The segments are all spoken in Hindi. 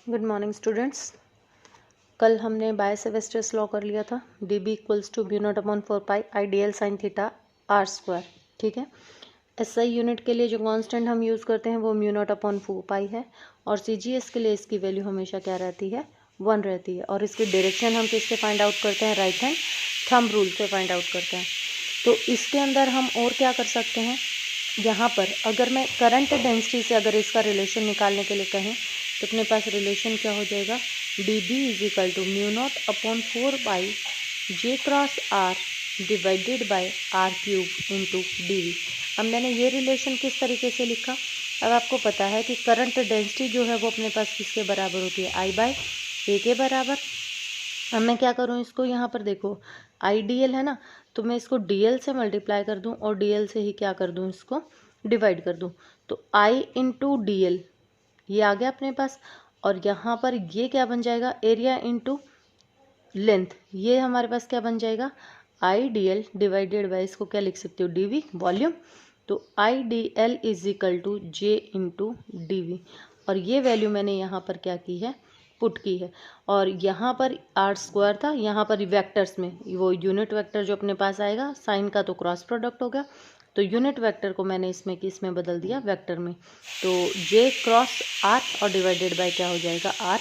Good morning students. कल हमने बायसेवेस्टर्स लॉ कर लिया था। D B equals to mu not upon 4 pi I D L sine theta R square. ठीक है। एस आई यूनिट के लिए जो कांस्टेंट हम यूज़ करते हैं वो म्यू नॉट अपॉन 4 पाई है, और सी जी एस के लिए इसकी वैल्यू हमेशा क्या रहती है, 1 रहती है। और इसकी डायरेक्शन हम किससे फाइंड आउट करते हैं, राइट हैंड थंब रूल से फाइंड आउट करते हैं। तो इसके अंदर हम और क्या कर सकते हैं, यहाँ पर अगर मैं करंट डेंसिटी से अगर इसका रिलेशन निकालने के लिए कहें तो अपने पास रिलेशन क्या हो जाएगा, D B is equal to mu not upon 4 by J cross R divided by R cube into D V. अब मैंने ये रिलेशन किस तरीके से लिखा, अब आपको पता है कि करंट डेंसिटी जो है वो अपने पास किसके बराबर होती है, आई बाय ए के बराबर। अब मैं क्या करूँ, इसको यहाँ पर देखो आई डी एल है ना, तो मैं इसको डी एल से मल्टीप्लाई कर दूँ और डी एल से ही क्या कर दूँ, इसको डिवाइड कर दूँ। तो आई इंटू डी एल ये आ गया अपने पास, और यहाँ पर ये क्या बन जाएगा, एरिया इंटू लेंथ, ये हमारे पास क्या बन जाएगा, I D L divided by, इसको क्या लिख सकते हो, डी वी वॉल्यूम। तो I D L is equal to J into D V, और ये वैल्यू मैंने यहाँ पर क्या की है, पुट की है। और यहाँ पर आर स्क्वायर था, यहाँ पर वेक्टर्स में वो यूनिट वेक्टर जो अपने पास आएगा, साइन का तो क्रॉस प्रोडक्ट हो गया, तो यूनिट वेक्टर को मैंने इसमें किस में बदल दिया, वेक्टर में। तो जे क्रॉस आर और डिवाइडेड बाय क्या हो जाएगा, आर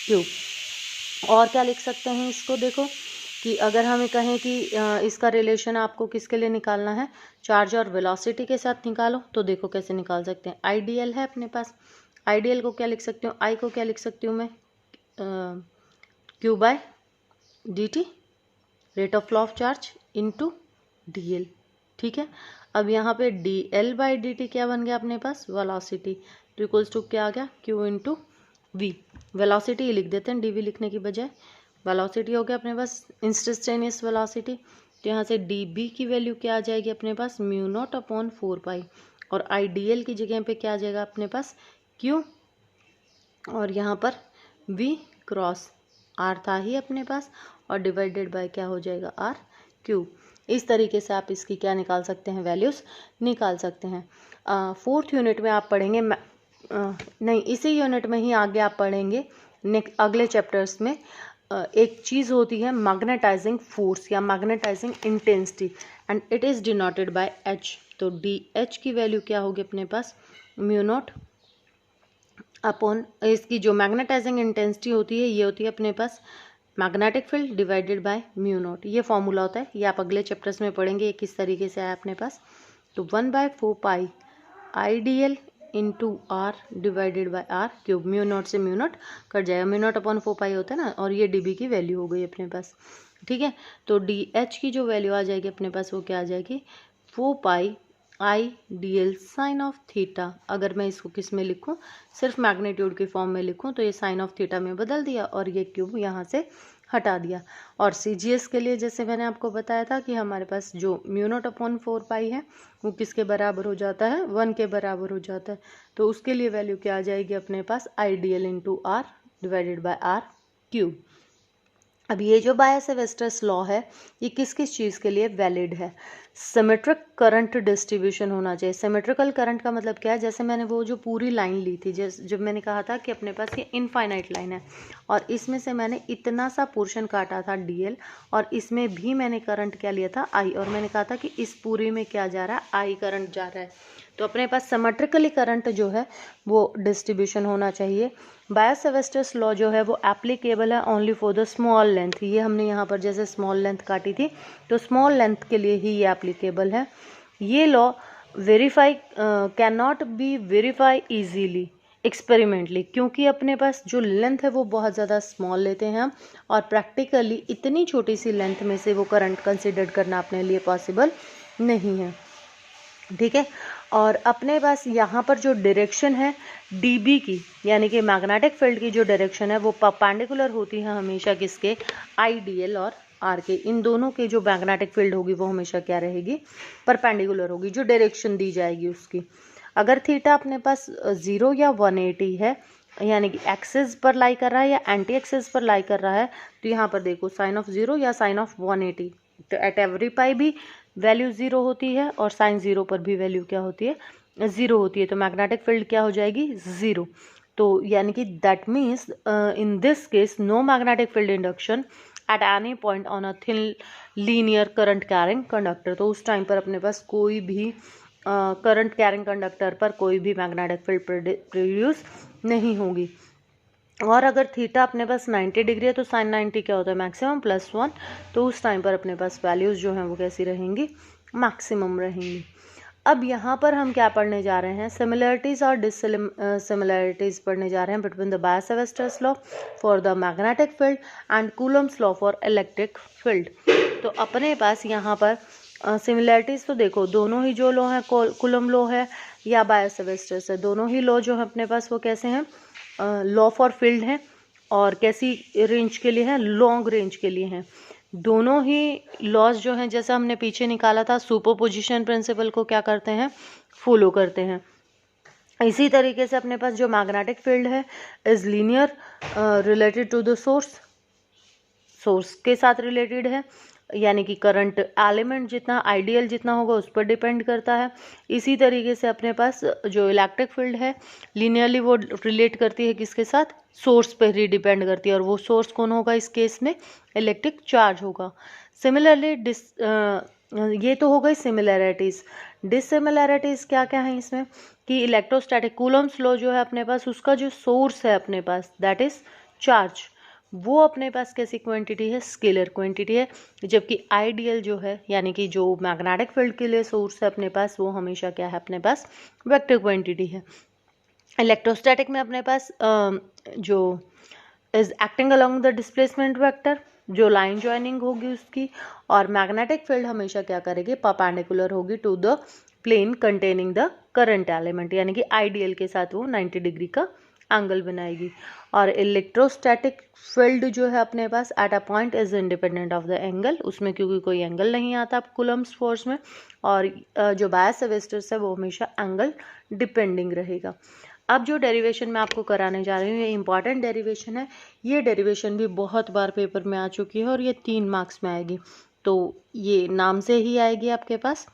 क्यूब। और क्या लिख सकते हैं इसको, देखो कि अगर हमें कहें कि इसका रिलेशन आपको किसके लिए निकालना है, चार्ज और वेलोसिटी के साथ निकालो, तो देखो कैसे निकाल सकते हैं। आई डी एल है अपने पास, आई डी एल को क्या लिख सकती हूँ, आई को क्या लिख सकती हूँ मैं, Q by D T rate of flow of charge into D L. ठीक है। अब यहाँ पे D L by D T क्या बन गया अपने पास, वेलोसिटी, तो इक्वल्स टू क्या आ गया, क्यू इंटू वी। वेलोसिटी ही लिख देते हैं डी वी लिखने की बजाय, वेलोसिटी हो गया अपने पास इंस्टेंटेनियस वेलोसिटी। तो यहाँ से डी बी की वैल्यू क्या आ जाएगी अपने पास, म्यू नॉट अपॉन 4 पाई, और आई डी एल की जगह पे क्या आ जाएगा अपने पास, क्यू, और यहाँ पर वी क्रॉस आर था ही अपने पास, और डिवाइडेड बाय क्या हो जाएगा, आर क्यूब। इस तरीके से आप इसकी क्या निकाल सकते हैं, वैल्यूज़ निकाल सकते हैं। फोर्थ यूनिट में आप पढ़ेंगे, नहीं इसी यूनिट में ही आगे आप पढ़ेंगे अगले चैप्टर्स में। एक चीज़ होती है मैग्नेटाइजिंग फोर्स या magnetising intensity, and it is denoted by H. तो डी एच की वैल्यू क्या होगी अपने पास, म्यू नॉट अपॉन, इसकी जो मैग्नेटाइजिंग इंटेंसिटी होती है ये होती है अपने पास magnetic field divided by mu naught. ये फॉर्मूला होता है, ये आप अगले चैप्टर्स में पढ़ेंगे ये किस तरीके से आया अपने पास। तो 1/4 pi I D L into R divided by R cube, mu naught से म्यू नॉट कट जाएगा, म्यू नॉट अपॉन 4 पाई होता है ना, और ये डी बी की वैल्यू हो गई अपने पास। ठीक है। तो डी एच की जो वैल्यू आ जाएगी अपने पास वो क्या आ जाएगी, 4 pi I D L sine of theta. अगर मैं इसको किस में लिखूं, सिर्फ मैग्नीट्यूड की फॉर्म में लिखूं, तो ये साइन ऑफ थीटा में बदल दिया और ये क्यूब यहाँ से हटा दिया। और सी जी एस के लिए जैसे मैंने आपको बताया था कि हमारे पास जो म्यू नॉट अपॉन 4 पाई है वो किसके बराबर हो जाता है, 1 के बराबर हो जाता है। तो उसके लिए वैल्यू क्या आ जाएगी अपने पास, I D L into R divided by R cube. अब ये जो बायसेवेस्टर्स लॉ है ये किस किस चीज़ के लिए वैलिड है, सिमेट्रिक करंट डिस्ट्रीब्यूशन होना चाहिए। सिमेट्रिकल करंट का मतलब क्या है, जैसे मैंने वो जो पूरी लाइन ली थी, जब मैंने कहा था कि अपने पास ये इनफाइनाइट लाइन है और इसमें से मैंने इतना सा पोर्शन काटा था डीएल, और इसमें भी मैंने करंट क्या लिया था, आई, और मैंने कहा था कि इस पूरी में क्या जा रहा है, आई करंट जा रहा है। तो अपने पास सिमेट्रिकली करंट जो है वो डिस्ट्रीब्यूशन होना चाहिए। बायसेवेस्टर्स लॉ जो है वो एप्लीकेबल है only for the small length. ये हमने यहाँ पर जैसे स्मॉल लेंथ काटी थी तो स्मॉल लेंथ के लिए ही ये एप्लीकेबल है। ये law verify can not be verify easily experimentally, क्योंकि अपने पास जो लेंथ है वो बहुत ज़्यादा स्मॉल लेते हैं हम, और प्रैक्टिकली इतनी छोटी सी लेंथ में से वो करंट कंसिडर करना अपने लिए पॉसिबल नहीं है। ठीक है। और अपने पास यहाँ पर जो डायरेक्शन है डीबी की, यानी कि मैग्नेटिक फील्ड की जो डायरेक्शन है वो परपेंडिकुलर होती है हमेशा किसके, आई डी एल और आर के। इन दोनों के जो मैग्नेटिक फील्ड होगी वो हमेशा क्या रहेगी, परपेंडिकुलर होगी, जो डायरेक्शन दी जाएगी उसकी। अगर थीटा अपने पास 0 या 180 है, यानी कि एक्सिस पर लाई कर रहा है या एंटी एक्सिस पर लाई कर रहा है, तो यहाँ पर देखो साइन ऑफ 0 या साइन ऑफ 180, तो एट एवरी पाई भी वैल्यू 0 होती है और साइन 0 पर भी वैल्यू क्या होती है, 0 होती है। तो मैग्नेटिक फील्ड क्या हो जाएगी, 0। तो यानी कि that means in this case no magnetic field induction at any point on a thin linear current carrying conductor. तो उस टाइम पर अपने पास कोई भी करंट कैरिंग कंडक्टर पर कोई भी मैग्नेटिक फील्ड प्रोड्यूस नहीं होगी। और अगर थीटा अपने पास 90 डिग्री है तो साइन 90 क्या होता है, मैक्सिमम +1। तो उस टाइम पर अपने पास वैल्यूज़ जो हैं वो कैसी रहेंगी, मैक्सिमम रहेंगी। अब यहाँ पर हम क्या पढ़ने जा रहे हैं, सिमिलरिटीज़ और डिससिमिलरिटीज़ पढ़ने जा रहे हैं between the Biot Savart's law for the magnetic field and Coulomb's law for electric field. तो अपने पास यहाँ पर सिमिलरिटीज़ तो देखो, दोनों ही जो लॉ है, कूलम लॉ है या बायो-सेवेस्टर्स है, दोनों ही लॉ जो है अपने पास वो कैसे हैं, लॉ फॉर फील्ड है और कैसी रेंज के लिए है, लॉन्ग रेंज के लिए हैं। दोनों ही लॉज जो हैं, जैसा हमने पीछे निकाला था सुपरपोजिशन प्रिंसिपल को क्या करते हैं, फॉलो करते हैं। इसी तरीके से अपने पास जो मैग्नेटिक फील्ड है is linear related to the source के साथ रिलेटेड है, यानी कि करंट एलिमेंट जितना आइडियल जितना होगा उस पर डिपेंड करता है। इसी तरीके से अपने पास जो इलेक्ट्रिक फील्ड है लीनियरली वो रिलेट करती है किसके साथ, सोर्स पर ही डिपेंड करती है, और वो सोर्स कौन होगा इस केस में, इलेक्ट्रिक चार्ज होगा। सिमिलरली ये तो हो गई सिमिलैरिटीज़। डिससिमिलैरिटीज़ क्या क्या है इसमें कि इलेक्ट्रोस्टैटिक कूलम्स लॉ जो है अपने पास, उसका जो सोर्स है अपने पास दैट इज चार्ज, वो अपने पास कैसी क्वांटिटी है, स्केलर क्वांटिटी है। जबकि आइडियल जो है यानी कि जो मैग्नेटिक फील्ड के लिए सोर्स है अपने पास, वो हमेशा क्या है अपने पास, वेक्टर क्वांटिटी है। इलेक्ट्रोस्टैटिक में अपने पास जो is acting along the displacement vector, जो लाइन ज्वाइनिंग होगी उसकी, और मैग्नेटिक फील्ड हमेशा क्या करेगी, परपेंडिकुलर होगी to the plane containing the current element, यानी कि आइडियल के साथ वो 90 डिग्री का एंगल बनाएगी। और इलेक्ट्रोस्टैटिक फील्ड जो है अपने पास at a point is independent of the angle, उसमें क्योंकि कोई एंगल नहीं आता कूलम्स फोर्स में, और जो बायो-सेवेस्टर्स है वो हमेशा एंगल डिपेंडिंग रहेगा। अब जो डेरिवेशन मैं आपको कराने जा रही हूँ ये इंपॉर्टेंट डेरिवेशन है। ये डेरिवेशन भी बहुत बार पेपर में आ चुकी है और ये 3 मार्क्स में आएगी, तो ये नाम से ही आएगी आपके पास,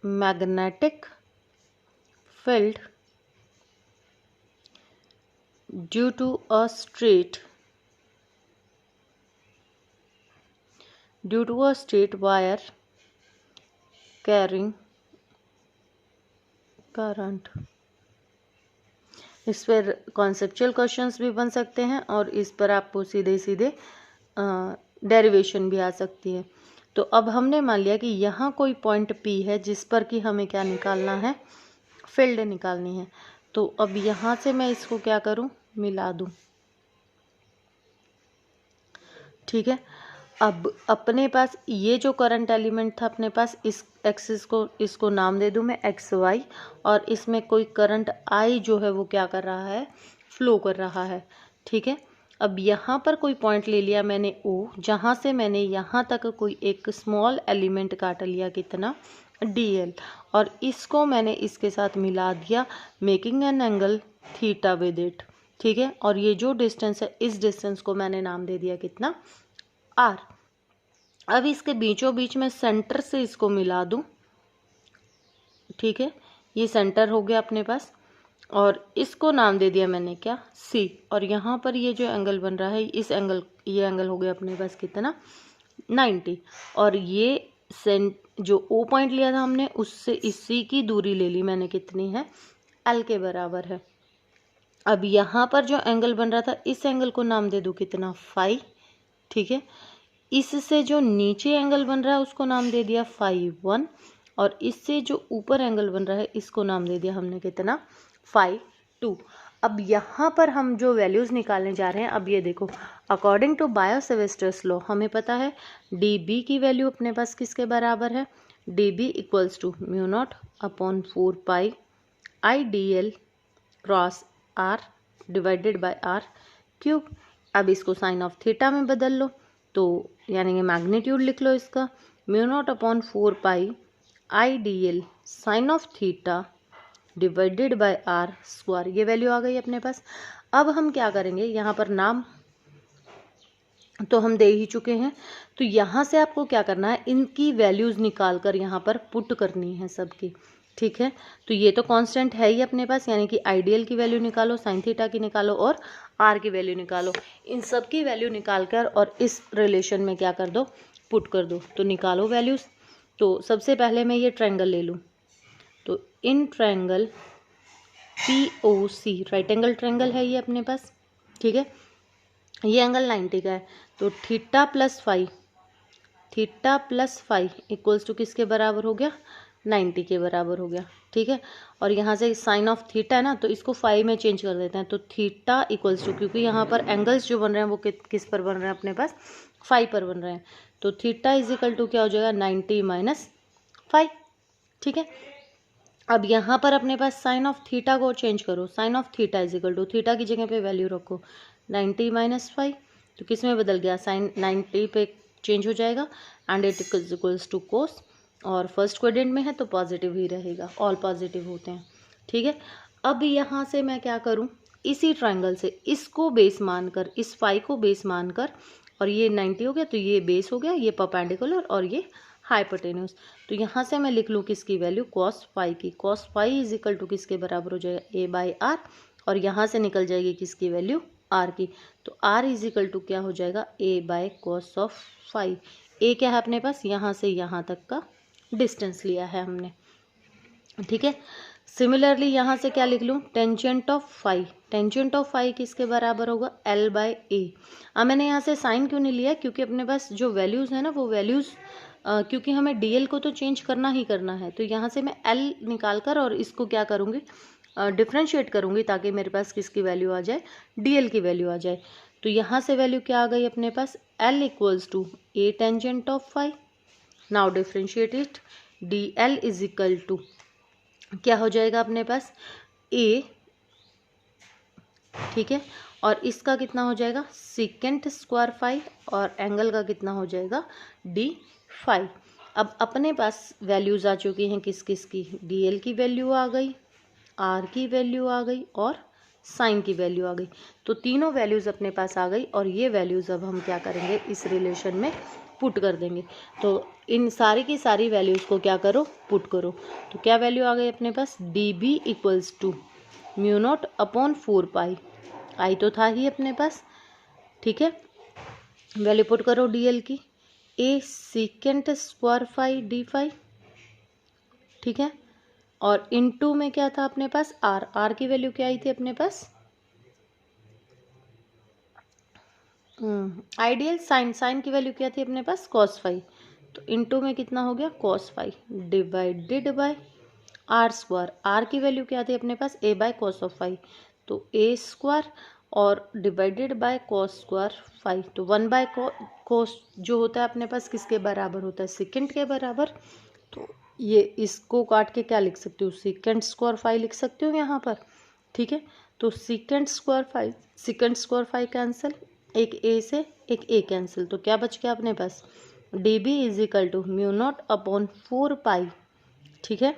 magnetic field due to a straight wire carrying current. इस पर कॉन्सेप्चुअल क्वेश्चंस भी बन सकते हैं और इस पर आपको सीधे सीधे डेरिवेशन भी आ सकती है। तो अब हमने मान लिया कि यहाँ कोई पॉइंट P है जिस पर कि हमें क्या निकालना है, फील्ड निकालनी है। तो अब यहाँ से मैं इसको क्या करूँ, मिला दूँ, ठीक है। अब अपने पास ये जो करंट एलिमेंट था अपने पास, इस एक्सिस को, इसको नाम दे दूं मैं XY, और इसमें कोई करंट I जो है वो क्या कर रहा है, फ्लो कर रहा है, ठीक है। अब यहाँ पर कोई पॉइंट ले लिया मैंने O, जहाँ से मैंने यहाँ तक कोई एक स्मॉल एलिमेंट काट लिया, कितना, DL, और इसको मैंने इसके साथ मिला दिया, making an angle theta with it, ठीक है। और ये जो डिस्टेंस है, इस डिस्टेंस को मैंने नाम दे दिया कितना, R। अब इसके बीचों बीच में सेंटर से इसको मिला दूं, ठीक है, ये सेंटर हो गया अपने पास, और इसको नाम दे दिया मैंने क्या, C। और यहाँ पर ये जो एंगल बन रहा है, इस एंगल, ये एंगल हो गया अपने पास कितना, 90। और ये जो O पॉइंट लिया था हमने, उससे इस C की दूरी ले ली मैंने, कितनी है, L के बराबर है। अब यहाँ पर जो एंगल बन रहा था, इस एंगल को नाम दे दूँ कितना, फाई, ठीक है। इससे जो नीचे एंगल बन रहा है उसको नाम दे दिया फाई 1, और इससे जो ऊपर एंगल बन रहा है इसको नाम दे दिया हमने कितना, फाई 2। अब यहाँ पर हम जो वैल्यूज़ निकालने जा रहे हैं, अब ये देखो, अकॉर्डिंग टू बायो-सेवेस्टर्स लॉ हमें पता है dB की वैल्यू अपने पास किसके बराबर है, dB equals to μ0/4 IDL cross R divided by R cube. अब इसको साइन ऑफ थीटा में बदल लो, तो यानी कि मैग्नीट्यूड लिख लो इसका, μ0/4 IDL sine of theta divided by R square. ये वैल्यू आ गई अपने पास। अब हम क्या करेंगे, यहाँ पर नाम तो हम दे ही चुके हैं, तो यहाँ से आपको क्या करना है, इनकी वैल्यूज़ निकाल कर यहाँ पर पुट करनी है सबकी, ठीक है, तो ये तो कांस्टेंट है ही अपने पास, यानी कि आइडियल की वैल्यू निकालो, साइन थीटा की निकालो और आर की वैल्यू निकालो। इन सब की वैल्यू निकाल कर और इस रिलेशन में क्या कर दो, पुट कर दो। तो निकालो वैल्यूज। तो सबसे पहले मैं ये ट्रायंगल ले लूँ, तो in triangle POC, right angle triangle है ये अपने पास, ठीक है। ये एंगल 90 का है, तो theta plus five equals to किसके बराबर हो गया, 90 के बराबर हो गया, ठीक है। और यहाँ से साइन ऑफ थीटा है ना, तो इसको फाइव में चेंज कर देते हैं, तो थीटा इक्वल्स टू, क्योंकि यहाँ पर एंगल्स जो बन रहे हैं वो किस पर बन रहे हैं अपने पास, 5 पर बन रहे हैं, तो थीटा इज इक्वल टू क्या हो जाएगा, 90 माइनस 5, ठीक है। अब यहाँ पर अपने पास साइन ऑफ थीटा को चेंज करो, sine of theta is equal to, theta की जगह पे वैल्यू रखो 90 माइनस 5, तो किस में बदल गया, साइन 90 पे चेंज हो जाएगा, एंड इट इक्वल्स टू कोस, और फर्स्ट क्वाड्रेंट में है तो पॉजिटिव ही रहेगा, ऑल पॉजिटिव होते हैं, ठीक है। अब यहाँ से मैं क्या करूँ, इसी ट्रायंगल से इसको बेस मानकर, इस फाई को बेस मानकर, और ये 90 हो गया तो ये बेस हो गया, ये परपेंडिकुलर और ये हाइपोटेन्यूस, तो यहाँ से मैं लिख लूँ किसकी वैल्यू, कॉस फाई की। Cos phi is equal to किसके बराबर हो जाएगा, ए बाई आर, और यहाँ से निकल जाएगी किसकी वैल्यू, आर की, तो आर इज इक्वल टू क्या हो जाएगा, ए बाय कॉस ऑफ फाई। ए क्या है अपने पास, यहाँ से यहाँ तक का डिस्टेंस लिया है हमने, ठीक है। सिमिलरली यहाँ से क्या लिख लूँ, tangent of phi, tangent of phi किसके बराबर होगा, एल बाय ए। अब मैंने यहाँ से साइन क्यों नहीं लिया, क्योंकि अपने पास जो वैल्यूज़ है ना वो वैल्यूज़ क्योंकि हमें डीएल को तो चेंज करना ही करना है, तो यहाँ से मैं एल निकाल कर और इसको क्या करूँगी, डिफ्रेंशिएट करूँगी, ताकि मेरे पास किसकी वैल्यू आ जाए, डीएल की वैल्यू आ जाए। तो यहाँ से वैल्यू क्या आ गई अपने पास, L equals to a tangent of phi. Now differentiate it, d L is equal to क्या हो जाएगा अपने पास, ए, ठीक है, और इसका कितना हो जाएगा, सीकेंट स्क्वायर फाई, और एंगल का कितना हो जाएगा, डी फाई। अब अपने पास वैल्यूज आ चुकी हैं किस किस की, डी एल की वैल्यू आ गई, आर की वैल्यू आ गई, और साइन की वैल्यू आ गई, तो तीनों वैल्यूज़ अपने पास आ गई, और ये वैल्यूज़ अब हम क्या करेंगे, इस रिलेशन में पुट कर देंगे। तो इन सारी की सारी वैल्यूज़ को क्या करो, पुट करो, तो क्या वैल्यू आ गई अपने पास, d B equals to mu not upon 4 pi, I तो था ही अपने पास, ठीक है। वैल्यू पुट करो डी एल की, a secant square phi d phi, ठीक है, और इनटू में क्या था अपने पास, आर, आर की वैल्यू क्या आई थी अपने पास, आइडियल साइन, साइन की वैल्यू क्या थी अपने पास, कॉस फाई, तो इनटू में कितना हो गया, cos phi divided by R square, R की वैल्यू क्या थी अपने पास, A by cos of phi, तो ए स्क्वायर और divided by cos square phi, तो 1 बाय कॉस जो होता है अपने पास किसके बराबर होता है, सेकेंड के बराबर, तो ये इसको काट के क्या लिख सकते हो, सेकेंड स्क्वायर फाई लिख सकते हो यहाँ पर, ठीक है। तो सेकेंड स्क्वायर फाई कैंसिल, एक ए से एक ए कैंसिल, तो क्या बच गया अपने पास, d B is equal to mu not upon 4 pi, ठीक है,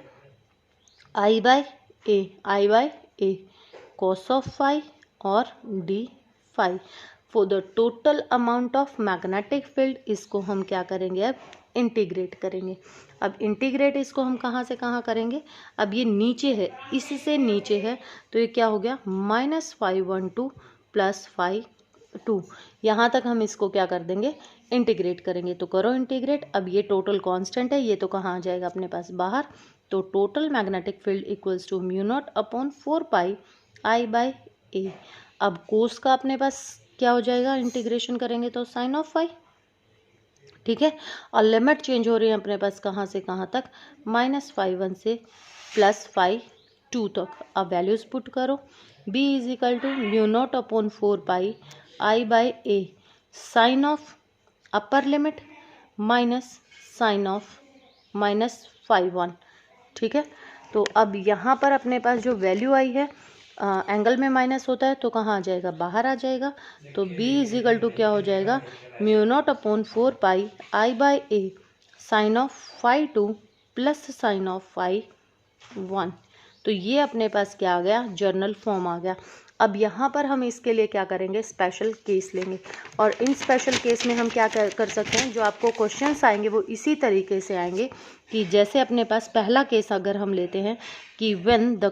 I by a cos of phi और d phi for the total amount of magnetic field. इसको हम क्या करेंगे, अब इंटीग्रेट करेंगे। अब इंटीग्रेट इसको हम कहाँ से कहाँ करेंगे, अब ये नीचे है, इससे नीचे है, तो ये क्या हो गया, -512 प्लस 5 यहाँ तक हम इसको क्या कर देंगे, इंटीग्रेट करेंगे। तो करो इंटीग्रेट, अब ये टोटल कांस्टेंट है, ये तो कहाँ आ जाएगा अपने पास बाहर, तो total magnetic field equals to mu not upon 4 pi I by a. अब कोस का अपने पास क्या हो जाएगा, इंटीग्रेशन करेंगे तो साइन ऑफ फाई, ठीक है, और लिमिट चेंज हो रही है अपने पास कहाँ से कहाँ तक, -5 से +5 तक। अब वैल्यूज पुट करो, b is equal to mu not upon 4 pi I by A, sine of upper limit minus sine of -5 ठीक है। तो अब यहाँ पर अपने पास जो वैल्यू आई है, एंगल में माइनस होता है तो कहाँ आ जाएगा, बाहर आ जाएगा, तो b इज इक्वल टू क्या हो जाएगा, mu not upon 4 pi I by A, sine of 2 plus sine of 1। तो ये अपने पास क्या आ गया, जर्नल फॉर्म आ गया। अब यहाँ पर हम इसके लिए क्या करेंगे, स्पेशल केस लेंगे। और इन स्पेशल केस में हम क्या कर सकते हैं, जो आपको क्वेश्चंस आएंगे वो इसी तरीके से आएंगे कि जैसे अपने पास पहला केस अगर हम लेते हैं कि when the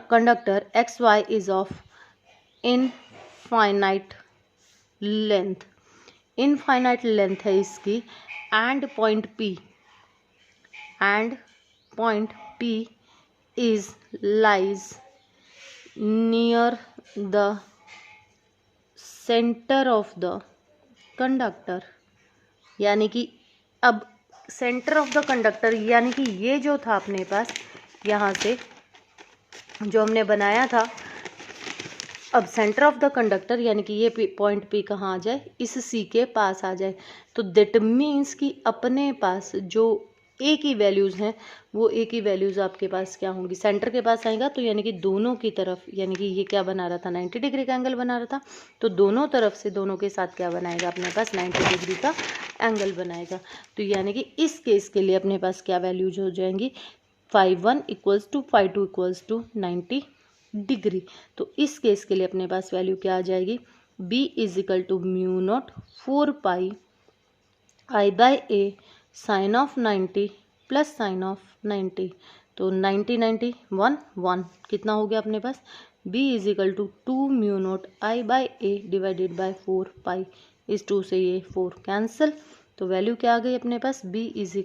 conductor XY is of infinite length, infinite length है इसकी, and point P is lies near the center of the conductor। यानी कि अब सेंटर ऑफ द कंडक्टर, यानी कि ये जो था अपने पास यहाँ से जो हमने बनाया था, अब सेंटर ऑफ द कंडक्टर यानी कि ये पॉइंट P कहाँ आ जाए, इस C के पास आ जाए। तो दैट मीन्स कि अपने पास जो ए की वैल्यूज़ हैं वो ए की वैल्यूज़ आपके पास क्या होंगी, सेंटर के पास आएगा। तो यानी कि दोनों की तरफ, यानी कि ये क्या बना रहा था, 90 डिग्री का एंगल बना रहा था, तो दोनों तरफ से दोनों के साथ क्या बनाएगा, अपने पास 90 डिग्री का एंगल बनाएगा। तो यानी कि इस केस के लिए अपने पास क्या वैल्यूज हो जाएंगी, φ1 = φ2 = 90 डिग्री। तो इस केस के लिए अपने पास वैल्यू क्या आ जाएगी, b = μ0 4π I/a sine of 90 plus sine of 90। तो 90 90 1 1 कितना हो गया अपने पास, b = 2 μ0 I/a डिवाइडेड बाय 4π। इस 2 से ये 4 कैंसिल, तो वैल्यू क्या आ गई अपने पास, b =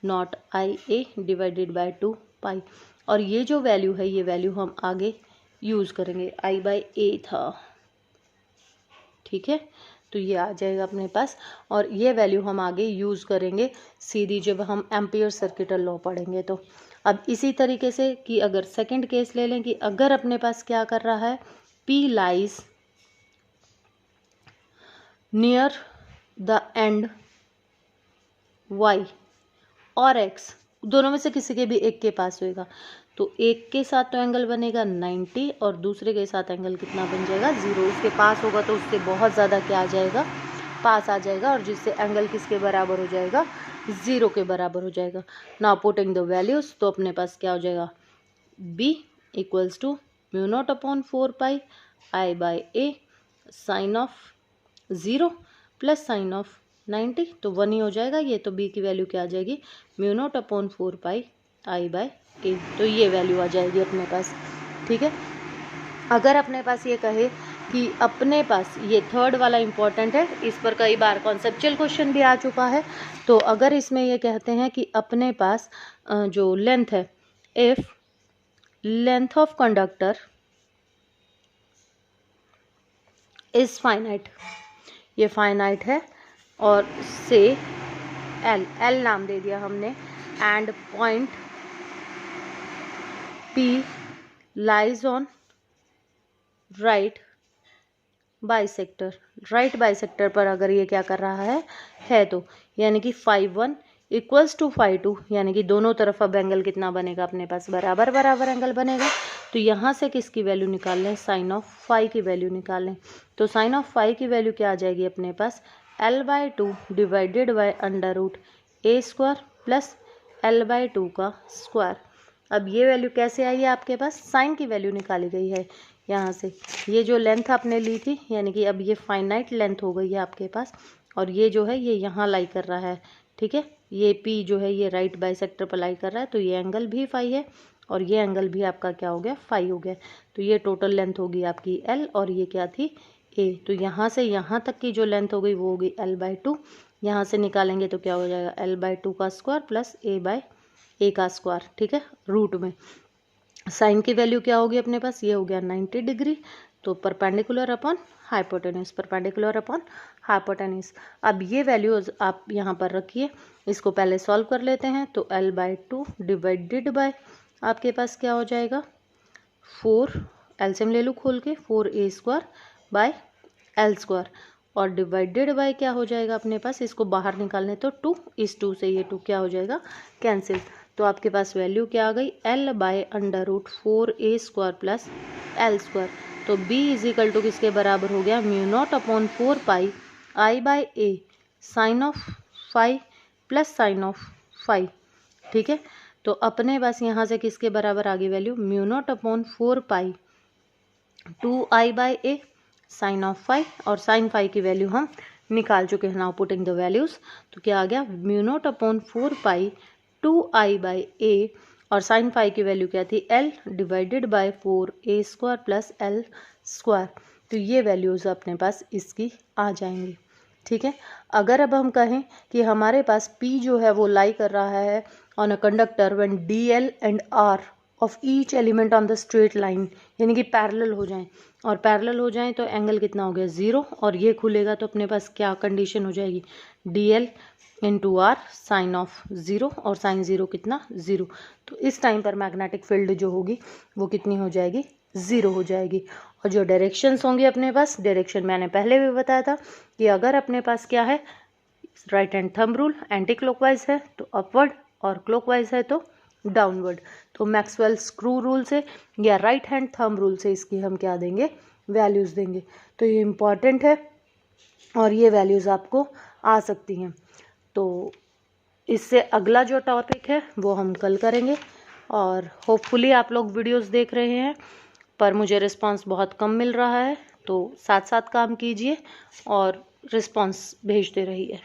μ0 IA डिवाइडेड बाय 2π। और ये जो वैल्यू है, ये वैल्यू हम आगे यूज़ करेंगे, I/a था, ठीक है। तो ये आ जाएगा अपने पास, और ये वैल्यू हम आगे यूज़ करेंगे सीधी जब हम एम्पियर सर्किटल लॉ पढ़ेंगे। तो अब इसी तरीके से कि अगर सेकंड केस ले लें कि अगर अपने पास क्या कर रहा है, P lies near the end Y और X, दोनों में से किसी के भी एक के पास होएगा, तो एक के साथ तो एंगल बनेगा 90 और दूसरे के साथ एंगल कितना बन जाएगा, 0। उसके पास होगा तो उससे बहुत ज़्यादा क्या आ जाएगा, पास आ जाएगा, और जिससे एंगल किसके बराबर हो जाएगा, 0 के बराबर हो जाएगा। नाउ पुटिंग द वैल्यूज़, तो अपने पास क्या हो जाएगा, b = μ0 4π I/a sine of 0 plus sine of 90, तो 1 ही हो जाएगा ये। तो b की वैल्यू क्या आ जाएगी, μ0 4π I/a। तो ये वैल्यू आ जाएगी अपने पास, ठीक है। अगर अपने पास ये कहे कि अपने पास, ये थर्ड वाला इंपॉर्टेंट है, इस पर कई बार कॉन्सेप्चुअल क्वेश्चन भी आ चुका है। तो अगर इसमें ये कहते हैं कि अपने पास जो लेंथ है, if length of conductor is finite, ये फाइनाइट है, और से एल नाम दे दिया हमने, and point P lies on right bisector, right bisector पर अगर ये क्या कर रहा है तो यानी कि φ1 = φ2, यानी कि दोनों तरफ अब एंगल कितना बनेगा, अपने पास बराबर बराबर एंगल बनेगा। तो यहाँ से किसकी वैल्यू निकाल लें, साइन ऑफ फाई की वैल्यू निकाल लें। तो साइन ऑफ फाई की वैल्यू क्या आ जाएगी अपने पास, L/2 divided by √a² plus L/2 का स्क्वायर। अब ये वैल्यू कैसे आई है आपके पास, साइन की वैल्यू निकाली गई है यहाँ से। ये जो लेंथ आपने ली थी, यानी कि अब ये फाइनाइट लेंथ हो गई है आपके पास, और ये जो है ये यहाँ लाई कर रहा है, ठीक है। ये P जो है ये राइट बाइसेक्टर पर लाई कर रहा है, तो ये एंगल भी फाई है और ये एंगल भी आपका क्या हो गया, फाई हो गया। तो ये टोटल लेंथ होगी आपकी L, और ये क्या थी, A। तो यहाँ से यहाँ तक की जो लेंथ हो गई वो होगी L/2। यहाँ से निकालेंगे तो क्या हो जाएगा, L/2 का स्क्वायर प्लस A का स्क्वायर, ठीक है, रूट में। साइन की वैल्यू क्या होगी अपने पास, ये हो गया 90 डिग्री। तो perpendicular upon hypotenuse, perpendicular upon hypotenuse. अब ये वैल्यूज आप यहाँ पर रखिए, इसको पहले सॉल्व कर लेते हैं। तो L/2 डिवाइडेड बाय आपके पास क्या हो जाएगा, 4, एलसीएम ले लूँ खोल के, 4a² बाय L², और डिवाइडेड बाय क्या हो जाएगा अपने पास, इसको बाहर निकालने तो 2, इस 2 से ये 2 क्या हो जाएगा, कैंसिल। तो आपके पास वैल्यू क्या आ गई, L/√4a² प्लस L²। तो b = किसके बराबर हो गया, μ0 4π I/a sine of phi plus sine of phi. ठीक है। तो अपने पास यहाँ से किसके बराबर आ गई value, mu not upon 4 pi 2i/a sine of phi, और साइन फाई की वैल्यू हम निकाल चुके हैं। नाउ पुटिंग द वैल्यूज, तो क्या आ गया, mu naught upon 4 pi 2i/a, और साइन फाई की वैल्यू क्या थी, l divided by 4a² plus l²। तो ये वैल्यूज़ अपने पास इसकी आ जाएंगी। ठीक है। अगर अब हम कहें कि हमारे पास P जो है वो लाई कर रहा है on a conductor when DL and R of each element on the straight line, यानी कि पैरेलल हो जाएं, और पैरेलल हो जाएं तो एंगल कितना हो गया 0, और ये खुलेगा तो अपने पास क्या कंडीशन हो जाएगी, DL into R sine of 0, और साइन 0 कितना 0। तो इस टाइम पर मैग्नेटिक फील्ड जो होगी वो कितनी हो जाएगी, 0 हो जाएगी। और जो डायरेक्शंस होंगी अपने पास, डायरेक्शन मैंने पहले भी बताया था कि अगर अपने पास क्या है, right hand thumb rule, anti clockwise है तो अपवर्ड, और क्लॉकवाइज है तो डाउनवर्ड। तो मैक्सवेल स्क्रू रूल से या राइट हैंड थंब रूल से इसकी हम क्या देंगे, वैल्यूज़ देंगे। तो ये इम्पॉर्टेंट है और ये वैल्यूज़ आपको आ सकती हैं। तो इससे अगला जो टॉपिक है वो हम कल करेंगे, और होपफुली आप लोग वीडियोस देख रहे हैं, पर मुझे रिस्पांस बहुत कम मिल रहा है, तो साथ साथ काम कीजिए और रिस्पांस भेजते रहिए।